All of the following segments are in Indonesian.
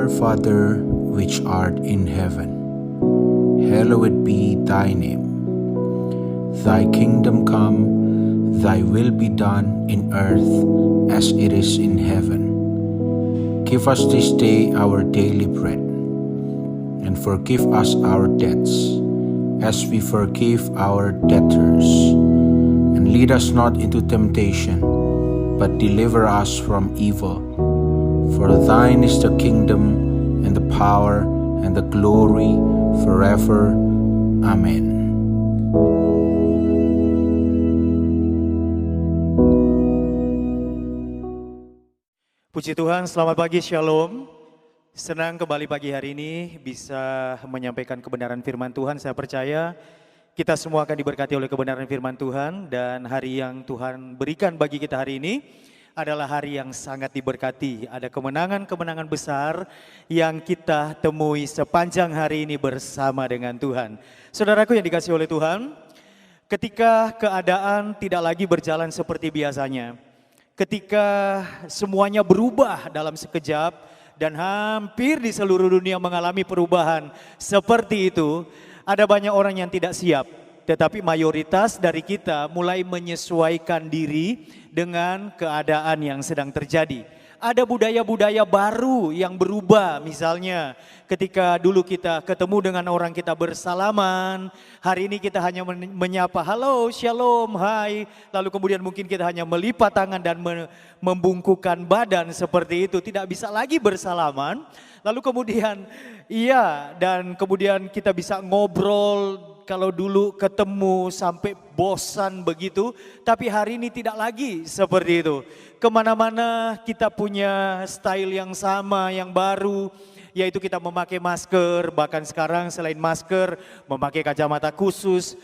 Our Father, which art in heaven, hallowed be thy name. Thy kingdom come, thy will be done in earth as it is in heaven. Give us this day our daily bread, and forgive us our debts, as we forgive our debtors. And lead us not into temptation, but deliver us from evil. For thine is the kingdom, and the power, and the glory, forever. Amen. Puji Tuhan, selamat pagi, Shalom. Senang kembali pagi hari ini bisa menyampaikan kebenaran firman Tuhan. Saya percaya kita semua akan diberkati oleh kebenaran firman Tuhan. Dan hari yang Tuhan berikan bagi kita hari ini adalah hari yang sangat diberkati. Ada kemenangan-kemenangan besar yang kita temui sepanjang hari ini bersama dengan Tuhan. Saudaraku yang dikasihi oleh Tuhan, ketika keadaan tidak lagi berjalan seperti biasanya, ketika semuanya berubah dalam sekejap dan hampir di seluruh dunia mengalami perubahan seperti itu, ada banyak orang yang tidak siap. Tetapi mayoritas dari kita mulai menyesuaikan diri dengan keadaan yang sedang terjadi. Ada budaya-budaya baru yang berubah, misalnya ketika dulu kita ketemu dengan orang kita bersalaman, hari ini kita hanya menyapa halo, shalom, hai, lalu kemudian mungkin kita hanya melipat tangan dan membungkukkan badan seperti itu, tidak bisa lagi bersalaman, lalu kemudian dan kemudian kita bisa ngobrol. Kalau dulu ketemu sampai bosan begitu, tapi hari ini tidak lagi seperti itu. Kemana-mana kita punya style yang sama, yang baru, yaitu kita memakai masker, bahkan sekarang selain masker, memakai kacamata khusus,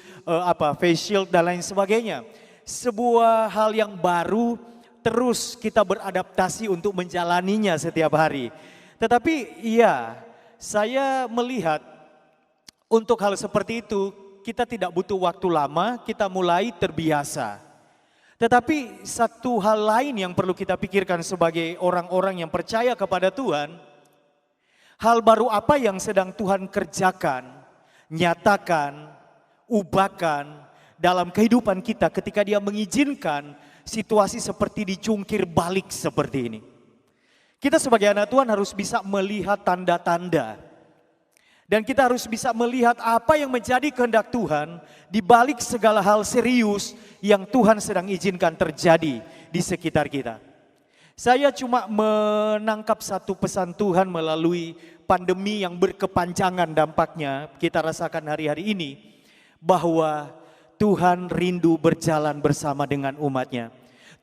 face shield dan lain sebagainya. Sebuah hal yang baru, terus kita beradaptasi untuk menjalaninya setiap hari. Tetapi saya melihat untuk hal seperti itu, kita tidak butuh waktu lama, kita mulai terbiasa. Tetapi satu hal lain yang perlu kita pikirkan sebagai orang-orang yang percaya kepada Tuhan, hal baru apa yang sedang Tuhan kerjakan, nyatakan, ubahkan dalam kehidupan kita ketika Dia mengizinkan situasi seperti dicungkir balik seperti ini. Kita sebagai anak Tuhan harus bisa melihat tanda-tanda. Dan kita harus bisa melihat apa yang menjadi kehendak Tuhan di balik segala hal serius yang Tuhan sedang izinkan terjadi di sekitar kita. Saya cuma menangkap satu pesan Tuhan melalui pandemi yang berkepanjangan dampaknya kita rasakan hari-hari ini. Bahwa Tuhan rindu berjalan bersama dengan umatnya.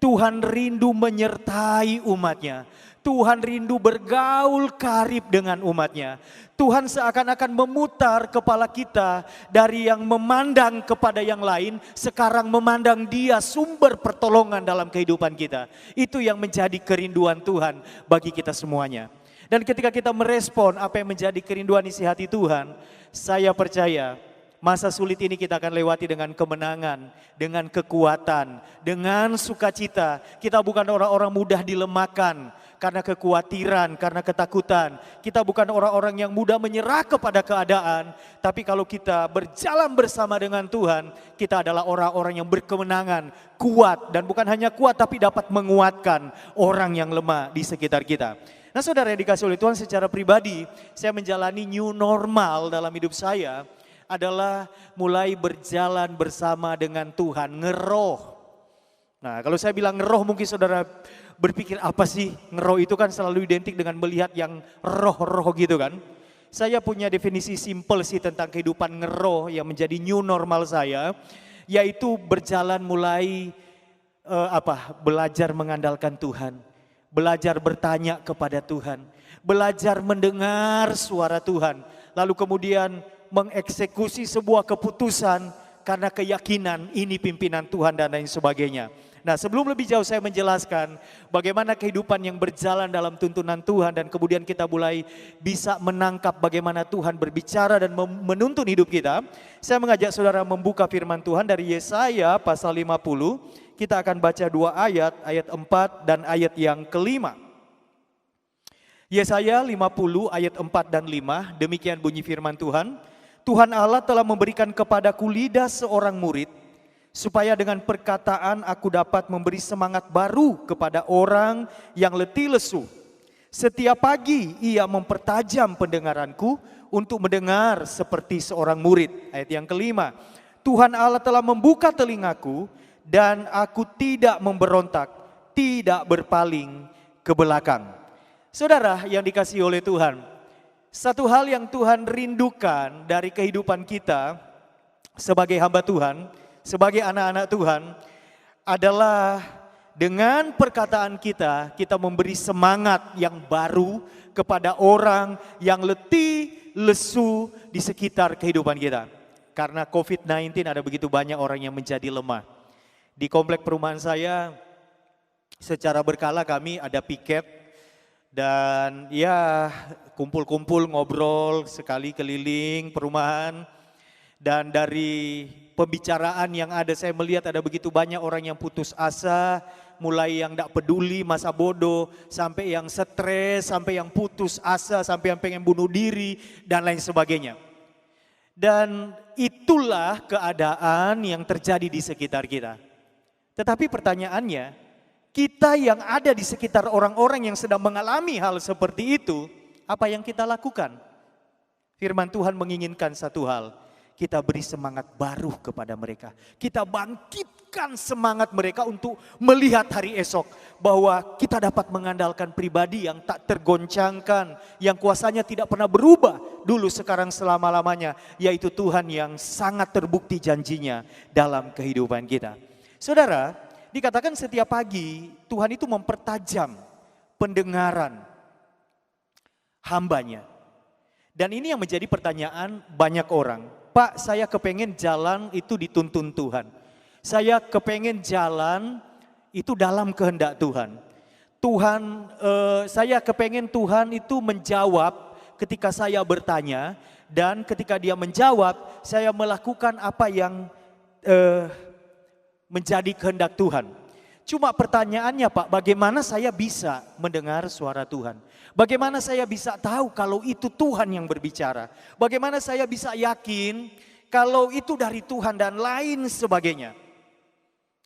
Tuhan rindu menyertai umatnya. Tuhan rindu bergaul karib dengan umatnya. Tuhan seakan-akan memutar kepala kita dari yang memandang kepada yang lain, sekarang memandang Dia sumber pertolongan dalam kehidupan kita. Itu yang menjadi kerinduan Tuhan bagi kita semuanya. Dan ketika kita merespon apa yang menjadi kerinduan isi hati Tuhan, saya percaya masa sulit ini kita akan lewati dengan kemenangan, dengan kekuatan, dengan sukacita. Kita bukan orang-orang mudah dilemahkan karena kekhawatiran, karena ketakutan. Kita bukan orang-orang yang mudah menyerah kepada keadaan. Tapi kalau kita berjalan bersama dengan Tuhan, kita adalah orang-orang yang berkemenangan, kuat. Dan bukan hanya kuat tapi dapat menguatkan orang yang lemah di sekitar kita. Nah saudara yang dikasih oleh Tuhan, secara pribadi saya menjalani new normal dalam hidup saya adalah mulai berjalan bersama dengan Tuhan, ngeroh. Nah kalau saya bilang ngeroh mungkin saudara berpikir apa sih? Ngeroh itu kan selalu identik dengan melihat yang roh-roh gitu kan. Saya punya definisi simpel sih tentang kehidupan ngeroh yang menjadi new normal saya. Yaitu berjalan mulai belajar mengandalkan Tuhan. Belajar bertanya kepada Tuhan. Belajar mendengar suara Tuhan. Lalu kemudian mengeksekusi sebuah keputusan karena keyakinan ini pimpinan Tuhan dan lain sebagainya. Nah sebelum lebih jauh saya menjelaskan bagaimana kehidupan yang berjalan dalam tuntunan Tuhan dan kemudian kita mulai bisa menangkap bagaimana Tuhan berbicara dan menuntun hidup kita. Saya mengajak saudara membuka firman Tuhan dari Yesaya pasal 50. Kita akan baca 2 ayat, ayat 4 dan ayat yang kelima. Yesaya 50 ayat 4 dan 5, demikian bunyi firman Tuhan. Tuhan Allah telah memberikan kepadaku lidah seorang murid, supaya dengan perkataan aku dapat memberi semangat baru kepada orang yang letih lesu. Setiap pagi ia mempertajam pendengaranku untuk mendengar seperti seorang murid. Ayat yang kelima, Tuhan Allah telah membuka telingaku dan aku tidak memberontak, tidak berpaling ke belakang. Saudara yang dikasihi oleh Tuhan, satu hal yang Tuhan rindukan dari kehidupan kita sebagai hamba Tuhan, sebagai anak-anak Tuhan, adalah dengan perkataan kita, kita memberi semangat yang baru kepada orang yang letih, lesu di sekitar kehidupan kita. Karena COVID-19 ada begitu banyak orang yang menjadi lemah. Di komplek perumahan saya, secara berkala kami ada piket. Dan ya kumpul-kumpul ngobrol sekali keliling perumahan. Dan dari pembicaraan yang ada saya melihat ada begitu banyak orang yang putus asa. Mulai yang tidak peduli masa bodoh, sampai yang stres, sampai yang putus asa, sampai yang pengen bunuh diri dan lain sebagainya. Dan itulah keadaan yang terjadi di sekitar kita. Tetapi pertanyaannya, kita yang ada di sekitar orang-orang yang sedang mengalami hal seperti itu, apa yang kita lakukan? Firman Tuhan menginginkan satu hal, kita beri semangat baru kepada mereka. Kita bangkitkan semangat mereka untuk melihat hari esok, bahwa kita dapat mengandalkan pribadi yang tak tergoncangkan, yang kuasanya tidak pernah berubah dulu, sekarang, selama-lamanya, yaitu Tuhan yang sangat terbukti janjinya dalam kehidupan kita. Saudara, dikatakan setiap pagi Tuhan itu mempertajam pendengaran hambanya. Dan ini yang menjadi pertanyaan banyak orang. Pak, saya kepengen jalan itu dituntun Tuhan. Saya kepengen jalan itu dalam kehendak Tuhan. Saya kepengen Tuhan itu menjawab ketika saya bertanya. Dan ketika dia menjawab, saya melakukan apa yang menjadi kehendak Tuhan. Cuma pertanyaannya, Pak, bagaimana saya bisa mendengar suara Tuhan? Bagaimana saya bisa tahu kalau itu Tuhan yang berbicara? Bagaimana saya bisa yakin kalau itu dari Tuhan dan lain sebagainya?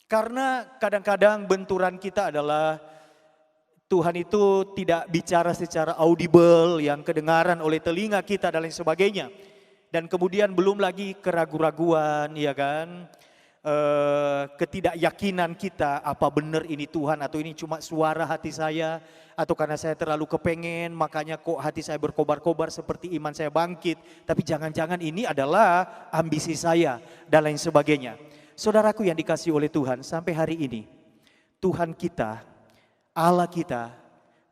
Karena kadang-kadang benturan kita adalah Tuhan itu tidak bicara secara audible yang kedengaran oleh telinga kita dan lain sebagainya. Dan kemudian belum lagi keraguan-raguan, ya kan? Ketidakyakinan kita, apa benar ini Tuhan atau ini cuma suara hati saya, atau karena saya terlalu kepengen makanya kok hati saya berkobar-kobar seperti iman saya bangkit, tapi jangan-jangan ini adalah ambisi saya dan lain sebagainya. Saudaraku yang dikasihi oleh Tuhan, sampai hari ini Tuhan kita, Allah kita,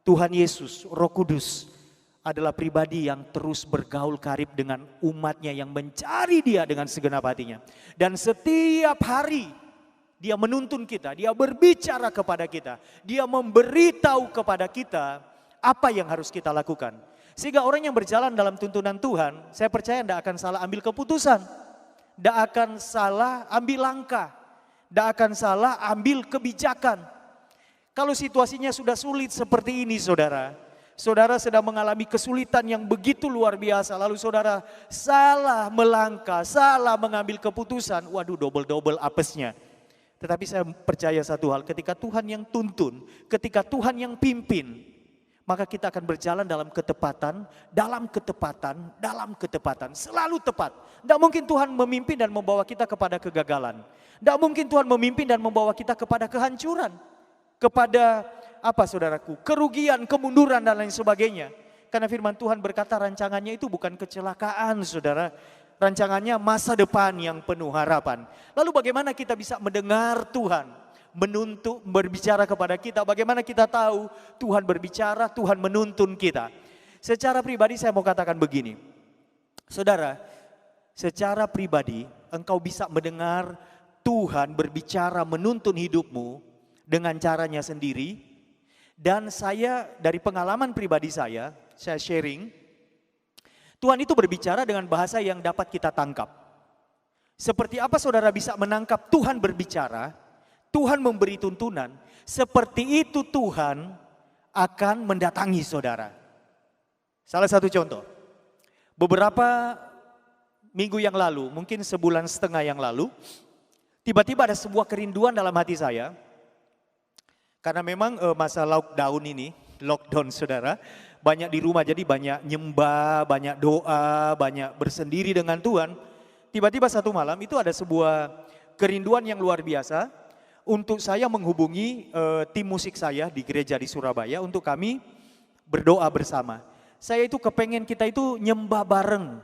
Tuhan Yesus, Roh Kudus adalah pribadi yang terus bergaul karib dengan umatnya yang mencari dia dengan segenap hatinya. Dan setiap hari dia menuntun kita, dia berbicara kepada kita, dia memberitahu kepada kita apa yang harus kita lakukan. Sehingga orang yang berjalan dalam tuntunan Tuhan, saya percaya tidak akan salah ambil keputusan, tidak akan salah ambil langkah, tidak akan salah ambil kebijakan. Kalau situasinya sudah sulit seperti ini, saudara sedang mengalami kesulitan yang begitu luar biasa, lalu saudara salah melangkah, salah mengambil keputusan, waduh, double apesnya. Tetapi saya percaya satu hal, ketika Tuhan yang tuntun, ketika Tuhan yang pimpin, maka kita akan berjalan dalam ketepatan, selalu tepat. Tidak mungkin Tuhan memimpin dan membawa kita kepada kegagalan. Tidak mungkin Tuhan memimpin dan membawa kita kepada kehancuran, kepada saudaraku, kerugian, kemunduran dan lain sebagainya. Karena firman Tuhan berkata rancangannya itu bukan kecelakaan, saudara. Rancangannya masa depan yang penuh harapan. Lalu bagaimana kita bisa mendengar Tuhan menuntut, berbicara kepada kita? Bagaimana kita tahu Tuhan berbicara, Tuhan menuntun kita? Secara pribadi saya mau katakan begini. Saudara, secara pribadi engkau bisa mendengar Tuhan berbicara menuntun hidupmu dengan caranya sendiri. Dan saya dari pengalaman pribadi saya sharing, Tuhan itu berbicara dengan bahasa yang dapat kita tangkap. Seperti apa saudara bisa menangkap Tuhan berbicara, Tuhan memberi tuntunan, seperti itu Tuhan akan mendatangi saudara. Salah satu contoh, beberapa minggu yang lalu, mungkin sebulan setengah yang lalu, tiba-tiba ada sebuah kerinduan dalam hati saya. Karena memang masa lockdown saudara, banyak di rumah jadi banyak nyembah, banyak doa, banyak bersendiri dengan Tuhan. Tiba-tiba satu malam itu ada sebuah kerinduan yang luar biasa untuk saya menghubungi tim musik saya di gereja di Surabaya untuk kami berdoa bersama. Saya itu kepengen kita itu nyembah bareng.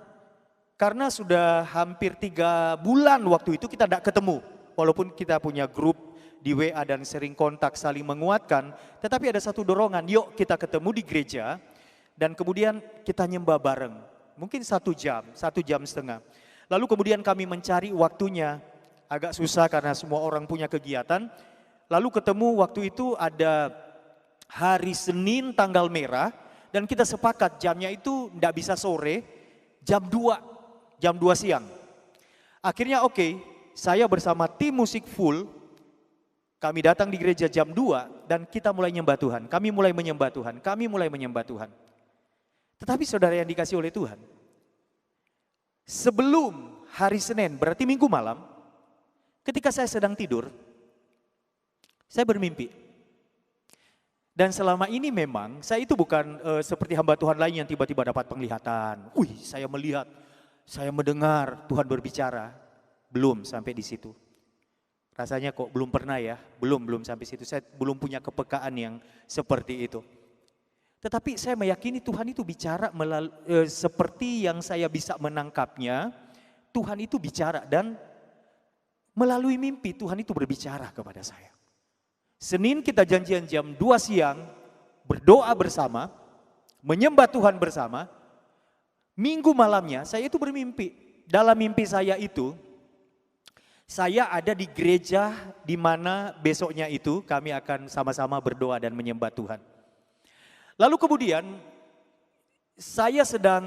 Karena sudah hampir 3 bulan waktu itu kita tidak ketemu. Walaupun kita punya grup di WA dan sering kontak saling menguatkan. Tetapi ada satu dorongan, yuk kita ketemu di gereja. Dan kemudian kita nyembah bareng. Mungkin 1 jam setengah. Lalu kemudian kami mencari waktunya. Agak susah karena semua orang punya kegiatan. Lalu ketemu waktu itu ada hari Senin tanggal merah. Dan kita sepakat jamnya itu tidak bisa sore, jam 2 siang. Akhirnya oke, saya bersama tim musik full, kami datang di gereja jam 2 dan kita mulai nyembah Tuhan. Kami mulai menyembah Tuhan. Tetapi saudara yang dikasih oleh Tuhan, sebelum hari Senin, berarti minggu malam, ketika saya sedang tidur, saya bermimpi. Dan selama ini memang saya itu bukan seperti hamba Tuhan lain yang tiba-tiba dapat penglihatan. Saya melihat, saya mendengar Tuhan berbicara. Belum sampai di situ. Rasanya kok belum pernah ya, belum sampai situ. Saya belum punya kepekaan yang seperti itu. Tetapi saya meyakini Tuhan itu bicara seperti yang saya bisa menangkapnya. Tuhan itu bicara dan melalui mimpi Tuhan itu berbicara kepada saya. Senin kita janjian jam 2 siang, berdoa bersama, menyembah Tuhan bersama. Minggu malamnya saya itu bermimpi. Dalam mimpi saya itu, saya ada di gereja di mana besoknya itu kami akan sama-sama berdoa dan menyembah Tuhan. Lalu kemudian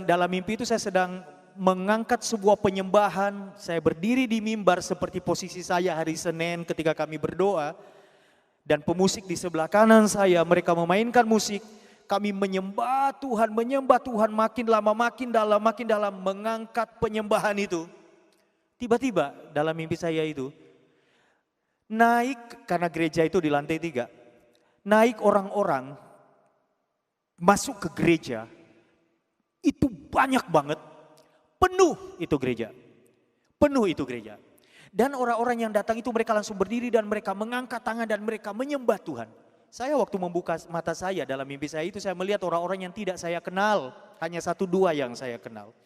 dalam mimpi itu saya sedang mengangkat sebuah penyembahan. Saya berdiri di mimbar seperti posisi saya hari Senin ketika kami berdoa. Dan pemusik di sebelah kanan saya, mereka memainkan musik. Kami menyembah Tuhan makin lama, makin dalam mengangkat penyembahan itu. Tiba-tiba dalam mimpi saya itu, naik karena gereja itu di lantai 3. Naik orang-orang, masuk ke gereja, itu banyak banget, penuh itu gereja. Dan orang-orang yang datang itu mereka langsung berdiri dan mereka mengangkat tangan dan mereka menyembah Tuhan. Saya waktu membuka mata saya dalam mimpi saya itu saya melihat orang-orang yang tidak saya kenal. Hanya 1-2 yang saya kenal.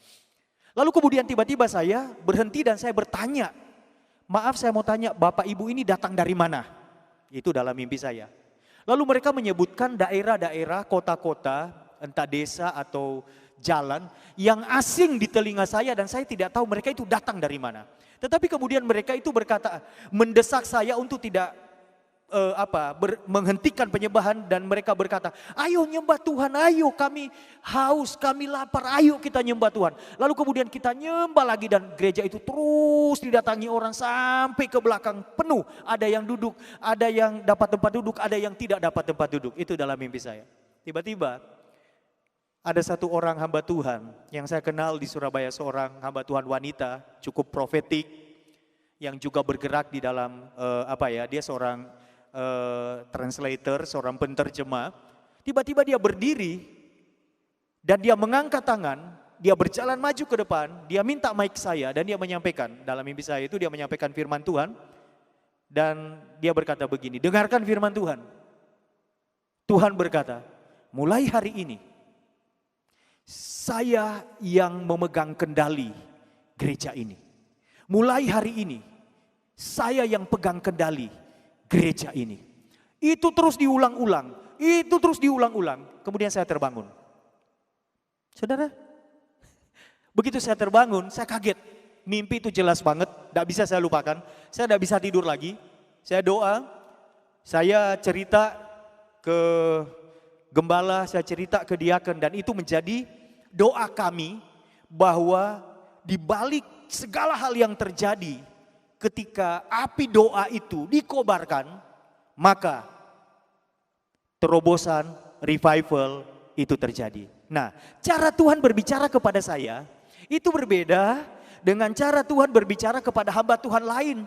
Lalu kemudian tiba-tiba saya berhenti dan saya bertanya. Maaf saya mau tanya, Bapak Ibu ini datang dari mana? Itu dalam mimpi saya. Lalu mereka menyebutkan daerah-daerah, kota-kota, entah desa atau jalan yang asing di telinga saya dan saya tidak tahu mereka itu datang dari mana. Tetapi kemudian mereka itu berkata, mendesak saya untuk tidak menghentikan penyembahan dan mereka berkata, ayo nyembah Tuhan, ayo kami haus, kami lapar, ayo kita nyembah Tuhan. Lalu kemudian kita nyembah lagi dan gereja itu terus didatangi orang sampai ke belakang penuh. Ada yang duduk, ada yang dapat tempat duduk, ada yang tidak dapat tempat duduk. Itu dalam mimpi saya. Tiba-tiba ada satu orang hamba Tuhan yang saya kenal di Surabaya, seorang hamba Tuhan wanita cukup profetik yang juga bergerak di dalam dia seorang translator, seorang penterjemah. Tiba-tiba dia berdiri dan dia mengangkat tangan, dia berjalan maju ke depan, dia minta mic saya dan dia menyampaikan, dalam mimpi saya itu dia menyampaikan firman Tuhan dan dia berkata begini, dengarkan firman Tuhan. Tuhan berkata, mulai hari ini saya yang memegang kendali gereja ini. Mulai hari ini, saya yang pegang kendali gereja ini. Itu terus diulang-ulang. Kemudian saya terbangun. Saudara, begitu saya terbangun, saya kaget. Mimpi itu jelas banget, tidak bisa saya lupakan. Saya tidak bisa tidur lagi. Saya doa, saya cerita ke gembala, saya cerita ke diaken. Dan itu menjadi doa kami bahwa di balik segala hal yang terjadi ketika api doa itu dikobarkan, maka terobosan, revival itu terjadi. Nah, cara Tuhan berbicara kepada saya itu berbeda dengan cara Tuhan berbicara kepada hamba Tuhan lain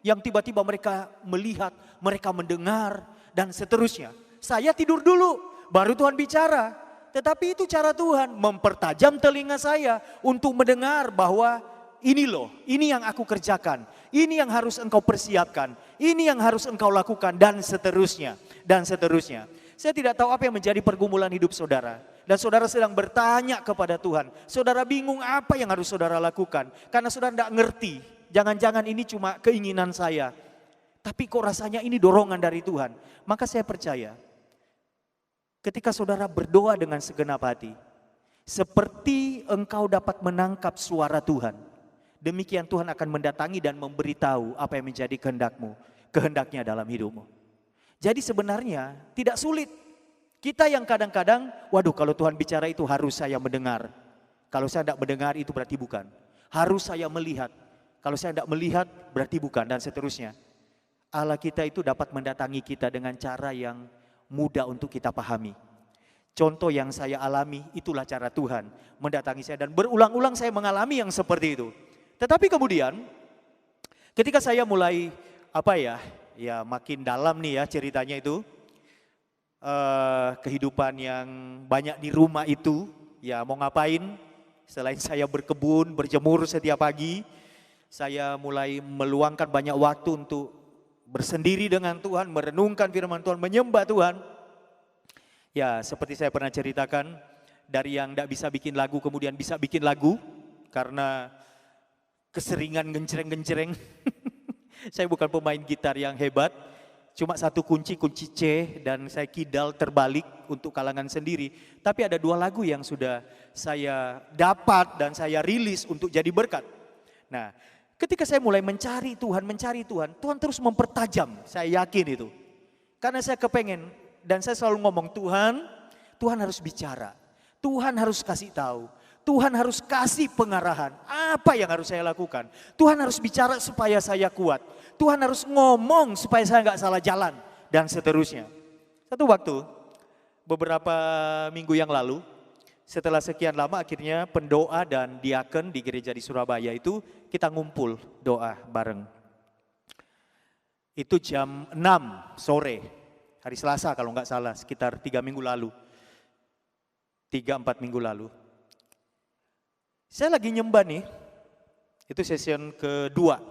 yang tiba-tiba mereka melihat, mereka mendengar dan seterusnya. Saya tidur dulu, baru Tuhan bicara. Tetapi itu cara Tuhan mempertajam telinga saya untuk mendengar bahwa ini loh, ini yang aku kerjakan, ini yang harus engkau persiapkan, ini yang harus engkau lakukan dan seterusnya, dan seterusnya. Saya tidak tahu apa yang menjadi pergumulan hidup saudara. Dan saudara sedang bertanya kepada Tuhan. Saudara bingung apa yang harus saudara lakukan. Karena saudara tidak ngerti. Jangan-jangan ini cuma keinginan saya. Tapi kok rasanya ini dorongan dari Tuhan. Maka saya percaya. Ketika saudara berdoa dengan segenap hati. Seperti engkau dapat menangkap suara Tuhan. Demikian Tuhan akan mendatangi dan memberitahu apa yang menjadi kehendakmu. Kehendaknya dalam hidupmu. Jadi sebenarnya tidak sulit. Kita yang kadang-kadang, waduh kalau Tuhan bicara itu harus saya mendengar. Kalau saya tidak mendengar itu berarti bukan. Harus saya melihat. Kalau saya tidak melihat berarti bukan dan seterusnya. Allah kita itu dapat mendatangi kita dengan cara yang mudah untuk kita pahami. Contoh yang saya alami itulah cara Tuhan mendatangi saya. Dan berulang-ulang saya mengalami yang seperti itu. Tetapi kemudian ketika saya mulai ya makin dalam nih ya ceritanya itu. Kehidupan yang banyak di rumah itu, ya mau ngapain? Selain saya berkebun, berjemur setiap pagi, saya mulai meluangkan banyak waktu untuk bersendiri dengan Tuhan, merenungkan firman Tuhan, menyembah Tuhan. Ya seperti saya pernah ceritakan, dari yang tidak bisa bikin lagu kemudian bisa bikin lagu, karena keseringan genjreng-genjreng. Saya bukan pemain gitar yang hebat. Cuma satu kunci C dan saya kidal terbalik untuk kalangan sendiri. Tapi ada 2 lagu yang sudah saya dapat dan saya rilis untuk jadi berkat. Nah ketika saya mulai mencari Tuhan, Tuhan terus mempertajam, saya yakin itu. Karena saya kepengen dan saya selalu ngomong Tuhan harus bicara, Tuhan harus kasih tahu. Tuhan harus kasih pengarahan, apa yang harus saya lakukan. Tuhan harus bicara supaya saya kuat. Tuhan harus ngomong supaya saya nggak salah jalan dan seterusnya. Satu waktu, beberapa minggu yang lalu, setelah sekian lama akhirnya pendoa dan diaken di gereja di Surabaya itu kita ngumpul doa bareng. Itu jam 6 sore, hari Selasa kalau nggak salah, sekitar 3 minggu lalu. 3-4 minggu lalu. Saya lagi nyembah nih, itu session kedua.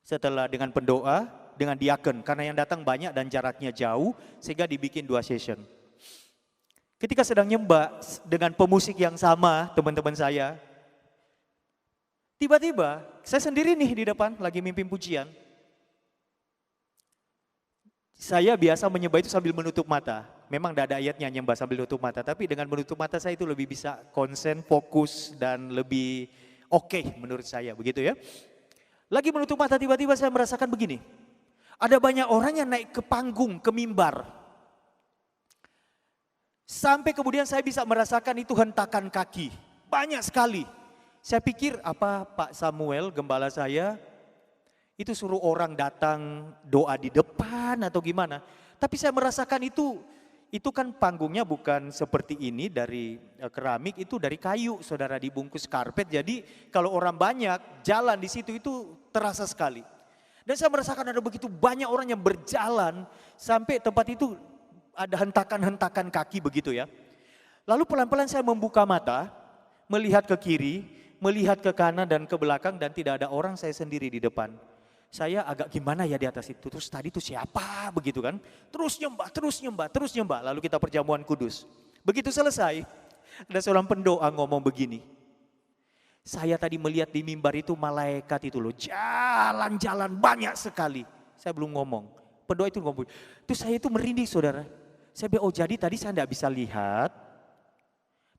Setelah dengan pendoa, dengan diaken, karena yang datang banyak dan jaraknya jauh, sehingga dibikin 2 session. Ketika sedang nyembah dengan pemusik yang sama, teman-teman saya, tiba-tiba saya sendiri nih di depan, lagi mimpin pujian. Saya biasa menyembah itu sambil menutup mata. Memang tidak ada ayatnya nyembah sambil menutup mata. Tapi dengan menutup mata saya itu lebih bisa konsen, fokus dan lebih oke menurut saya. Begitu ya. Lagi menutup mata tiba-tiba saya merasakan begini. Ada banyak orang yang naik ke panggung, ke mimbar. Sampai kemudian saya bisa merasakan itu hentakan kaki. Banyak sekali. Saya pikir apa Pak Samuel, gembala saya, itu suruh orang datang doa di depan atau gimana. Tapi saya merasakan itu kan panggungnya bukan seperti ini dari keramik, itu dari kayu saudara, dibungkus karpet. Jadi kalau orang banyak jalan di situ itu terasa sekali. Dan saya merasakan ada begitu banyak orang yang berjalan sampai tempat itu ada hentakan-hentakan kaki begitu ya. Lalu pelan-pelan saya membuka mata, melihat ke kiri, melihat ke kanan dan ke belakang dan tidak ada orang, saya sendiri di depan. Saya agak gimana ya di atas itu, terus tadi itu siapa begitu kan. Terus nyembah. Lalu kita perjamuan kudus. Begitu selesai, ada seorang pendoa ngomong begini. Saya tadi melihat di mimbar itu malaikat itu loh, jalan-jalan banyak sekali. Saya belum ngomong, pendoa itu ngomong. Terus saya itu merinding saudara. Saya bilang, oh jadi tadi saya tidak bisa lihat,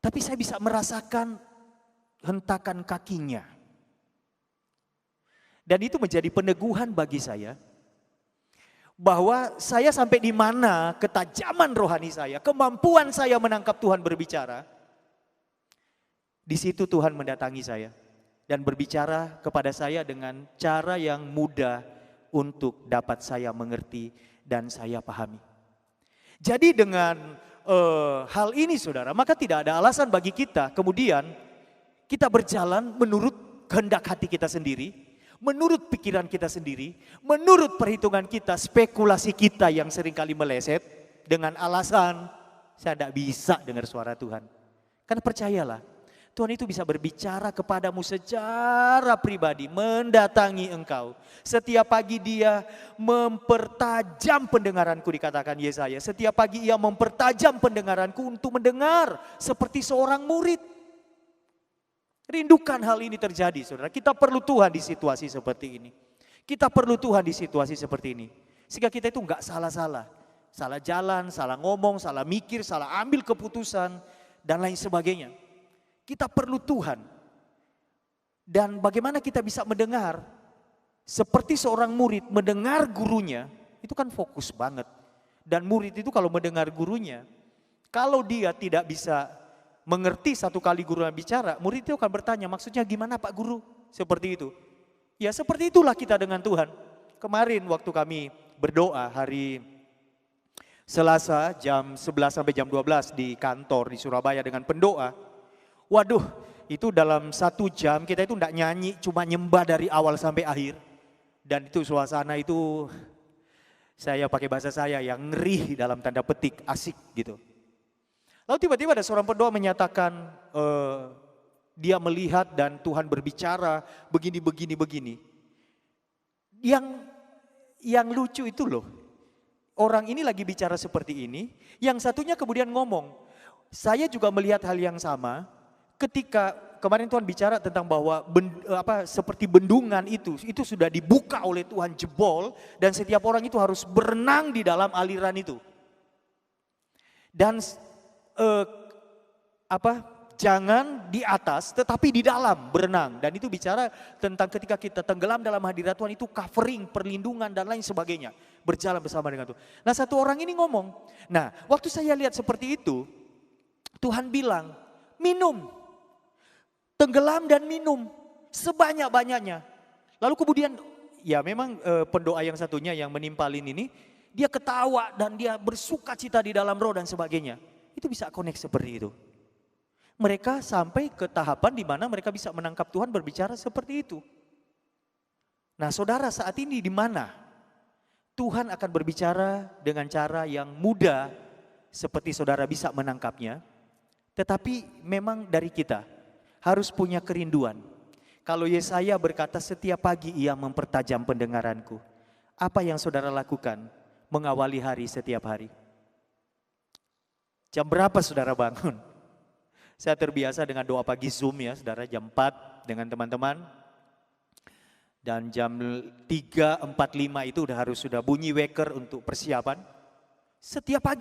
tapi saya bisa merasakan hentakan kakinya. Dan itu menjadi peneguhan bagi saya bahwa saya sampai di mana ketajaman rohani saya, kemampuan saya menangkap Tuhan berbicara. Di situ Tuhan mendatangi saya dan berbicara kepada saya dengan cara yang mudah untuk dapat saya mengerti dan saya pahami. Jadi dengan hal ini saudara, maka tidak ada alasan bagi kita kemudian kita berjalan menurut kehendak hati kita sendiri, menurut pikiran kita sendiri, menurut perhitungan kita, spekulasi kita yang seringkali meleset dengan alasan saya tidak bisa dengar suara Tuhan. Karena percayalah, Tuhan itu bisa berbicara kepadamu secara pribadi, mendatangi engkau. Setiap pagi Dia mempertajam pendengaranku, dikatakan Yesaya. Setiap pagi Ia mempertajam pendengaranku untuk mendengar seperti seorang murid. Rindukan hal ini terjadi, saudara. Kita perlu Tuhan di situasi seperti ini. Kita perlu Tuhan di situasi seperti ini. Sehingga kita itu enggak salah-salah. Salah jalan, salah ngomong, salah mikir, salah ambil keputusan, dan lain sebagainya. Kita perlu Tuhan. Dan bagaimana kita bisa mendengar seperti seorang murid mendengar gurunya, itu kan fokus banget. Dan murid itu kalau mendengar gurunya, kalau dia tidak bisa mengerti satu kali gurunya bicara, murid itu akan bertanya, maksudnya gimana Pak Guru? Seperti itu. Ya seperti itulah kita dengan Tuhan. Kemarin waktu kami berdoa hari Selasa jam 11 sampai jam 12 di kantor di Surabaya dengan pendoa. Waduh, itu dalam 1 jam kita itu tidak nyanyi, cuma nyembah dari awal sampai akhir. Dan itu suasana itu, saya pakai bahasa saya yang ngeri dalam tanda petik, asik gitu. Lalu tiba-tiba ada seorang pendoa menyatakan, dia melihat dan Tuhan berbicara begini. Yang lucu itu loh, orang ini lagi bicara seperti ini, yang satunya kemudian ngomong, saya juga melihat hal yang sama. Ketika kemarin Tuhan bicara tentang bahwa seperti bendungan itu sudah dibuka oleh Tuhan, jebol, dan setiap orang itu harus berenang di dalam aliran itu. Dan jangan di atas tetapi di dalam berenang, dan itu bicara tentang ketika kita tenggelam dalam hadirat Tuhan itu covering, perlindungan dan lain sebagainya, berjalan bersama dengan Tuhan. Nah satu orang ini ngomong, nah waktu saya lihat seperti itu, Tuhan bilang minum. Tenggelam dan minum sebanyak-banyaknya. Lalu kemudian ya memang pendoa yang satunya yang menimpalin ini, dia ketawa dan dia bersuka cita di dalam roh dan sebagainya. Itu bisa connect seperti itu. Mereka sampai ke tahapan di mana mereka bisa menangkap Tuhan berbicara seperti itu. Nah saudara, saat ini di mana Tuhan akan berbicara dengan cara yang mudah seperti saudara bisa menangkapnya. Tetapi memang dari kita harus punya kerinduan. Kalau Yesaya berkata setiap pagi Ia mempertajam pendengaranku. Apa yang saudara lakukan mengawali hari setiap hari? Jam berapa saudara bangun? Saya terbiasa dengan doa pagi Zoom ya saudara, jam 4 dengan teman-teman. Dan jam 3.45 itu sudah bunyi waker untuk persiapan. Setiap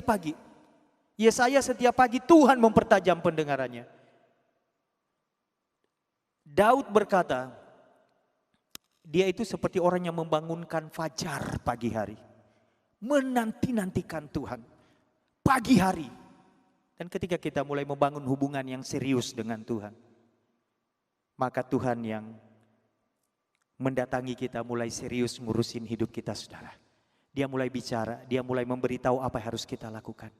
pagi. Yesaya setiap pagi Tuhan mempertajam pendengarannya. Daud berkata, dia itu seperti orang yang membangunkan fajar pagi hari. Menanti-nantikan Tuhan pagi hari. Dan ketika kita mulai membangun hubungan yang serius dengan Tuhan, maka Tuhan yang mendatangi kita mulai serius ngurusin hidup kita saudara. Dia mulai bicara, dia mulai memberitahu apa yang harus kita lakukan.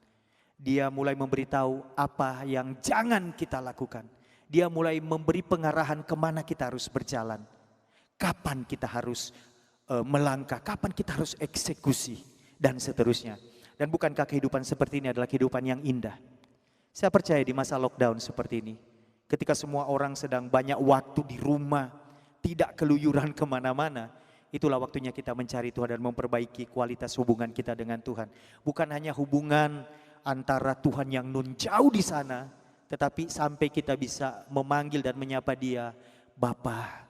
Dia mulai memberitahu apa yang jangan kita lakukan. Dia mulai memberi pengarahan kemana kita harus berjalan. Kapan kita harus melangkah, kapan kita harus eksekusi, dan seterusnya. Dan bukankah kehidupan seperti ini adalah kehidupan yang indah? Saya percaya di masa lockdown seperti ini, ketika semua orang sedang banyak waktu di rumah, tidak keluyuran kemana-mana, itulah waktunya kita mencari Tuhan dan memperbaiki kualitas hubungan kita dengan Tuhan. Bukan hanya hubungan antara Tuhan yang nun jauh di sana, tetapi sampai kita bisa memanggil dan menyapa Dia Bapa,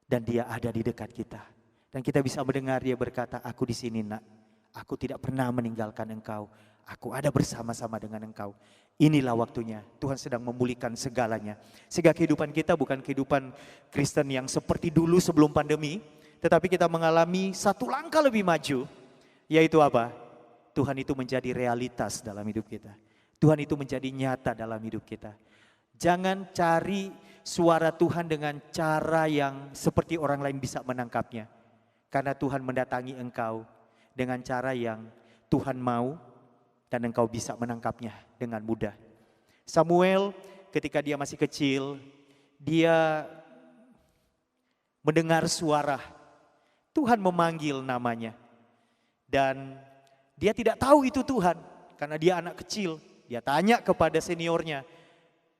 dan Dia ada di dekat kita. Dan kita bisa mendengar Dia berkata, aku di sini nak, aku tidak pernah meninggalkan engkau, aku ada bersama-sama dengan engkau. Inilah waktunya, Tuhan sedang memulihkan segalanya. Sehingga kehidupan kita bukan kehidupan Kristen yang seperti dulu sebelum pandemi, tetapi kita mengalami satu langkah lebih maju, yaitu apa? Tuhan itu menjadi realitas dalam hidup kita. Tuhan itu menjadi nyata dalam hidup kita. Jangan cari suara Tuhan dengan cara yang seperti orang lain bisa menangkapnya. Karena Tuhan mendatangi engkau dengan cara yang Tuhan mau dan engkau bisa menangkapnya dengan mudah. Samuel ketika dia masih kecil, dia mendengar suara Tuhan memanggil namanya. Dan dia tidak tahu itu Tuhan karena dia anak kecil. Dia tanya kepada seniornya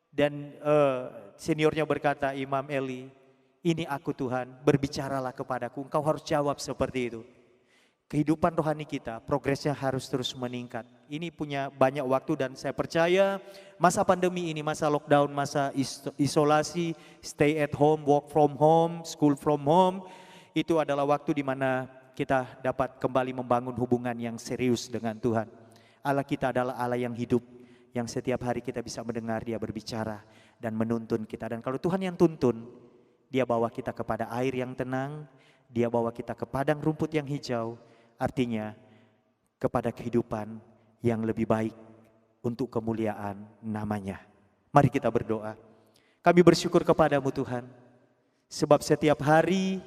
dan seniornya berkata, Imam Eli, ini aku Tuhan, berbicaralah kepadaku. Engkau harus jawab seperti itu. Kehidupan rohani kita, progresnya harus terus meningkat. Ini punya banyak waktu dan saya percaya masa pandemi ini, masa lockdown, masa isolasi, stay at home, work from home, school from home, itu adalah waktu di mana kita dapat kembali membangun hubungan yang serius dengan Tuhan. Allah kita adalah Allah yang hidup, yang setiap hari kita bisa mendengar dia berbicara dan menuntun kita. Dan kalau Tuhan yang tuntun, dia bawa kita kepada air yang tenang, dia bawa kita ke padang rumput yang hijau, artinya kepada kehidupan yang lebih baik untuk kemuliaan namanya. Mari kita berdoa. Kami bersyukur kepadamu Tuhan, sebab setiap hari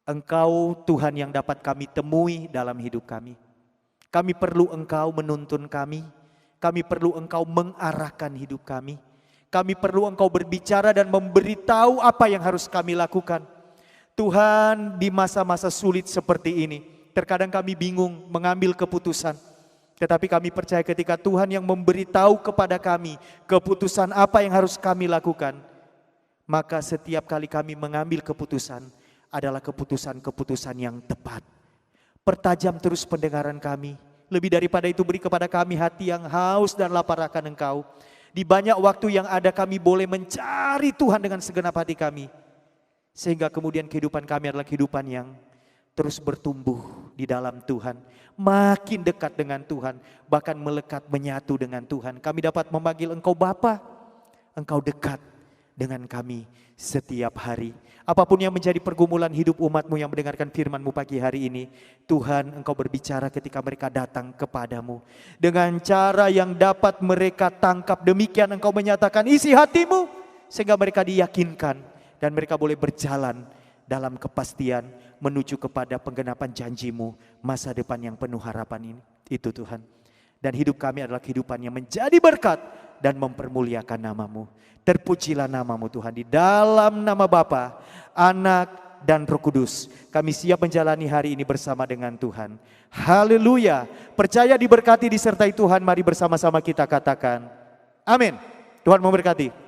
Engkau Tuhan yang dapat kami temui dalam hidup kami. Kami perlu Engkau menuntun kami perlu Engkau mengarahkan hidup kami. Kami perlu Engkau berbicara dan memberitahu apa yang harus kami lakukan. Tuhan, di masa-masa sulit seperti ini, terkadang kami bingung mengambil keputusan. Tetapi kami percaya ketika Tuhan yang memberitahu kepada kami keputusan apa yang harus kami lakukan, maka setiap kali kami mengambil keputusan adalah keputusan-keputusan yang tepat. Pertajam terus pendengaran kami. Lebih daripada itu, beri kepada kami hati yang haus dan lapar akan Engkau. Di banyak waktu yang ada kami boleh mencari Tuhan dengan segenap hati kami. Sehingga kemudian kehidupan kami adalah kehidupan yang terus bertumbuh di dalam Tuhan. Makin dekat dengan Tuhan, bahkan melekat menyatu dengan Tuhan. Kami dapat memanggil Engkau Bapa, Engkau dekat dengan kami setiap hari. Apapun yang menjadi pergumulan hidup umat-Mu yang mendengarkan firman-Mu pagi hari ini, Tuhan, Engkau berbicara ketika mereka datang kepadamu. Dengan cara yang dapat mereka tangkap, demikian Engkau menyatakan isi hatimu, sehingga mereka diyakinkan. Dan mereka boleh berjalan dalam kepastian menuju kepada penggenapan janji-Mu, masa depan yang penuh harapan ini. Itu Tuhan. Dan hidup kami adalah kehidupan yang menjadi berkat dan mempermuliakan nama-Mu. Terpujilah nama-Mu Tuhan. Di dalam nama Bapa, Anak, dan Roh Kudus, kami siap menjalani hari ini bersama dengan Tuhan. Haleluya. Percaya diberkati, disertai Tuhan. Mari bersama-sama kita katakan amin. Tuhan memberkati.